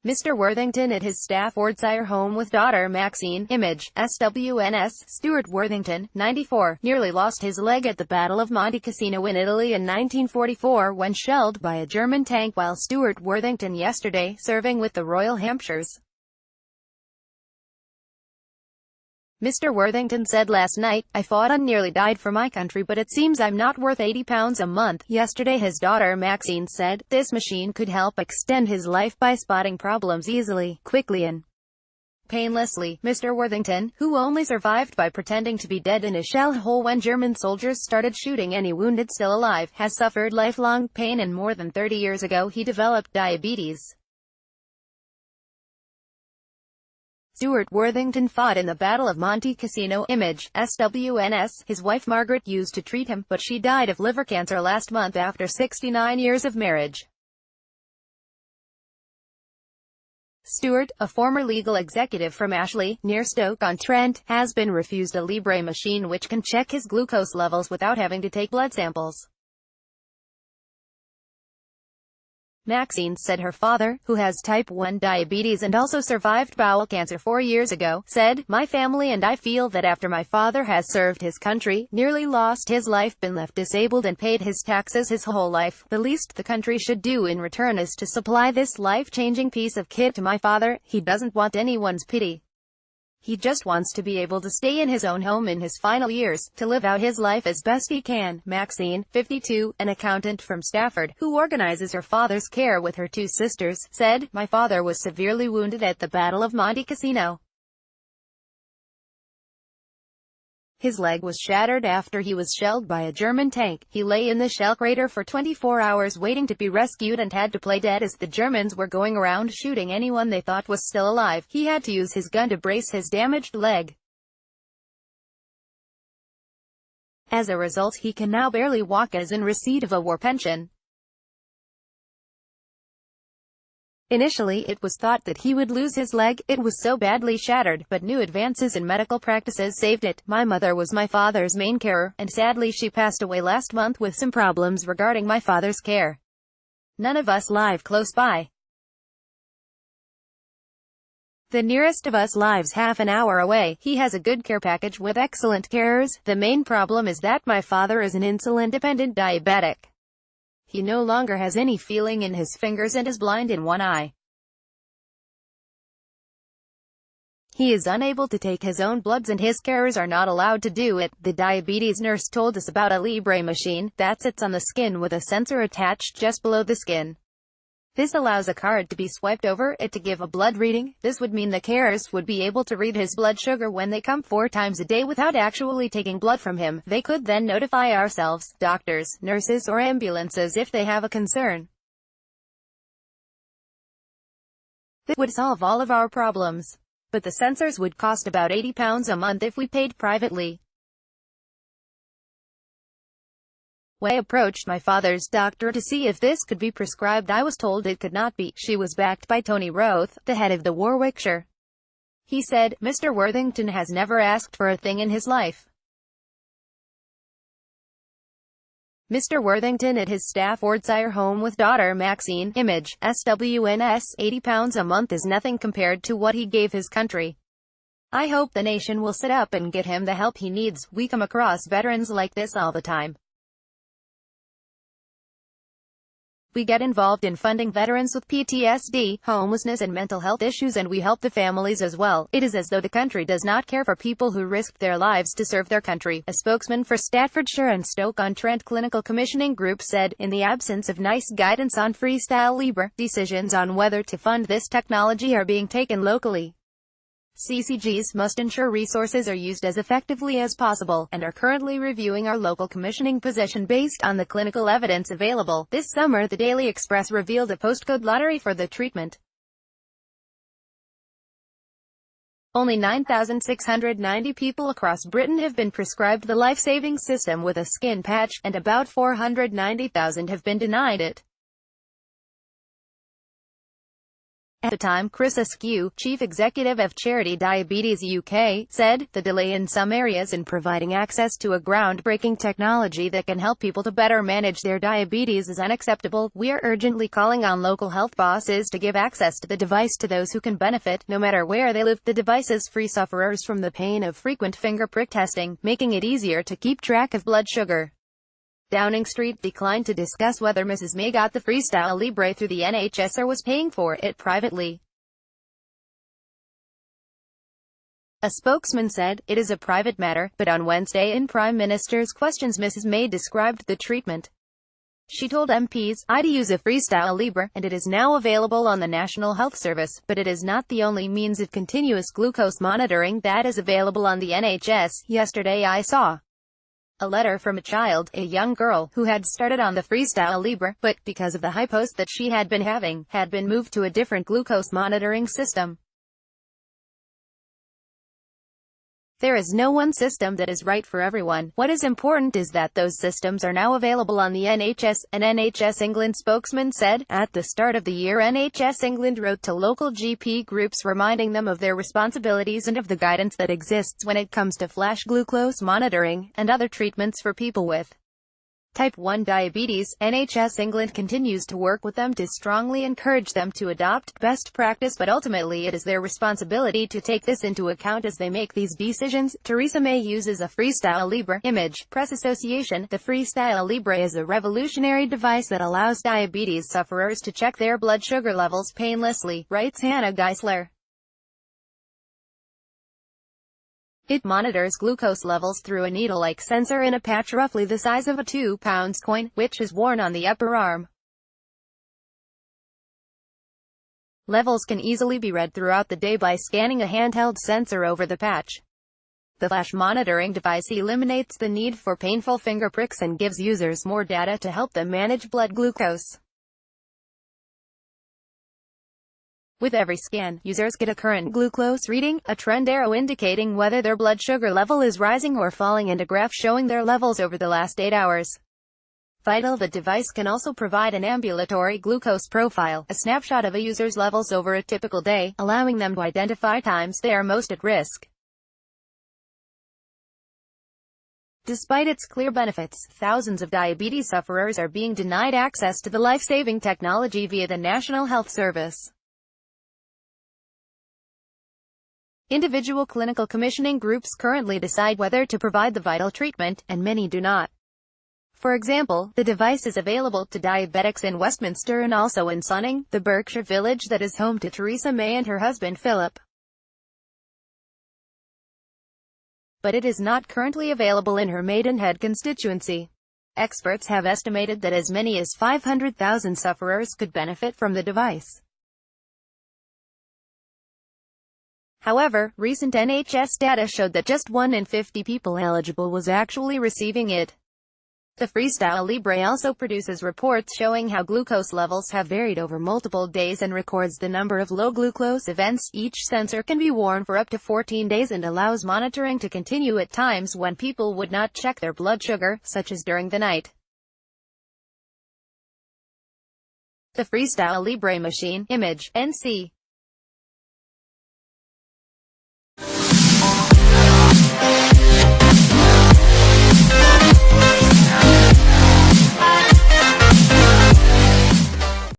Mr. Worthington at his Staffordshire home with daughter Maxine. Image, SWNS. Stuart Worthington, 94, nearly lost his leg at the Battle of Monte Cassino in Italy in 1944 when shelled by a German tank while Stuart Worthington yesterday serving with the Royal Hampshires. Mr. Worthington said last night, "I fought and nearly died for my country, but it seems I'm not worth £80 a month." Yesterday his daughter Maxine said, this machine could help extend his life by spotting problems easily, quickly and painlessly. Mr. Worthington, who only survived by pretending to be dead in a shell hole when German soldiers started shooting any wounded still alive, has suffered lifelong pain, and more than 30 years ago he developed diabetes. Stuart Worthington fought in the Battle of Monte Cassino. Image, SWNS. His wife Margaret used to treat him, but she died of liver cancer last month after 69 years of marriage. Stuart, a former legal executive from Ashley, near Stoke-on-Trent, has been refused a Libre machine which can check his glucose levels without having to take blood samples. Maxine said her father, who has type 1 diabetes and also survived bowel cancer 4 years ago, said, "My family and I feel that after my father has served his country, nearly lost his life, been left disabled and paid his taxes his whole life, the least the country should do in return is to supply this life-changing piece of kit to my father. He doesn't want anyone's pity. He just wants to be able to stay in his own home in his final years, to live out his life as best he can." Maxine, 52, an accountant from Stafford, who organizes her father's care with her 2 sisters, said, "My father was severely wounded at the Battle of Monte Cassino. His leg was shattered after he was shelled by a German tank. He lay in the shell crater for 24 hours waiting to be rescued and had to play dead as the Germans were going around shooting anyone they thought was still alive. He had to use his gun to brace his damaged leg. As a result, he can now barely walk, as in receipt of a war pension. Initially, it was thought that he would lose his leg, it was so badly shattered, but new advances in medical practices saved it. My mother was my father's main carer, and sadly she passed away last month with some problems regarding my father's care. None of us live close by. The nearest of us lives half an hour away. He has a good care package with excellent carers. The main problem is that my father is an insulin-dependent diabetic. He no longer has any feeling in his fingers and is blind in one eye. He is unable to take his own bloods and his carers are not allowed to do it." The diabetes nurse told us about a Libre machine that sits on the skin with a sensor attached just below the skin. This allows a card to be swiped over it to give a blood reading. This would mean the carers would be able to read his blood sugar when they come 4 times a day without actually taking blood from him. They could then notify ourselves, doctors, nurses or ambulances if they have a concern. This would solve all of our problems. But the sensors would cost about £80 a month if we paid privately. When I approached my father's doctor to see if this could be prescribed, I was told it could not be. She was backed by Tony Roth, the head of the Warwickshire. He said, "Mr. Worthington has never asked for a thing in his life." Mr. Worthington at his Staffordshire home with daughter Maxine. Image, SWNS. £80 a month is nothing compared to what he gave his country. I hope the nation will sit up and get him the help he needs. We come across veterans like this all the time. We get involved in funding veterans with PTSD, homelessness and mental health issues, and we help the families as well. It is as though the country does not care for people who risked their lives to serve their country. A spokesman for Staffordshire and Stoke-on-Trent Clinical Commissioning Group said, "In the absence of nice guidance on freestyle Libre, decisions on whether to fund this technology are being taken locally. CCGs must ensure resources are used as effectively as possible, and are currently reviewing our local commissioning position based on the clinical evidence available." This summer, the Daily Express revealed a postcode lottery for the treatment. Only 9,690 people across Britain have been prescribed the life-saving system with a skin patch, and about 490,000 have been denied it. At the time, Chris Askew, chief executive of Charity Diabetes UK, said, "The delay in some areas in providing access to a groundbreaking technology that can help people to better manage their diabetes is unacceptable. We are urgently calling on local health bosses to give access to the device to those who can benefit, no matter where they live. The devices free sufferers from the pain of frequent finger prick testing, making it easier to keep track of blood sugar." Downing Street declined to discuss whether Mrs. May got the Freestyle Libre through the NHS or was paying for it privately. A spokesman said, "It is a private matter," but on Wednesday in Prime Minister's Questions Mrs. May described the treatment. She told MPs, "I use a Freestyle Libre, and it is now available on the National Health Service, but it is not the only means of continuous glucose monitoring that is available on the NHS. Yesterday I saw a letter from a child, a young girl, who had started on the Freestyle Libre, but, because of the hypos that she had been having, had been moved to a different glucose monitoring system. There is no one system that is right for everyone. What is important is that those systems are now available on the NHS," an NHS England spokesman said. At the start of the year, NHS England wrote to local GP groups reminding them of their responsibilities and of the guidance that exists when it comes to flash glucose monitoring, and other treatments for people with Type 1 diabetes. NHS England continues to work with them to strongly encourage them to adopt best practice, but ultimately it is their responsibility to take this into account as they make these decisions. Theresa May uses a Freestyle Libre. Image, Press Association. The Freestyle Libre is a revolutionary device that allows diabetes sufferers to check their blood sugar levels painlessly, writes Hannah Geisler. It monitors glucose levels through a needle-like sensor in a patch roughly the size of a 2-pound coin, which is worn on the upper arm. Levels can easily be read throughout the day by scanning a handheld sensor over the patch. The flash monitoring device eliminates the need for painful finger pricks and gives users more data to help them manage blood glucose. With every scan, users get a current glucose reading, a trend arrow indicating whether their blood sugar level is rising or falling, and a graph showing their levels over the last 8 hours. Vital. The device can also provide an ambulatory glucose profile, a snapshot of a user's levels over a typical day, allowing them to identify times they are most at risk. Despite its clear benefits, thousands of diabetes sufferers are being denied access to the life-saving technology via the National Health Service. Individual clinical commissioning groups currently decide whether to provide the vital treatment, and many do not. For example, the device is available to diabetics in Westminster and also in Sonning, the Berkshire village that is home to Theresa May and her husband Philip. But it is not currently available in her Maidenhead constituency. Experts have estimated that as many as 500,000 sufferers could benefit from the device. However, recent NHS data showed that just 1 in 50 people eligible was actually receiving it. The Freestyle Libre also produces reports showing how glucose levels have varied over multiple days and records the number of low glucose events. Each sensor can be worn for up to 14 days and allows monitoring to continue at times when people would not check their blood sugar, such as during the night. The Freestyle Libre machine. Image, NC.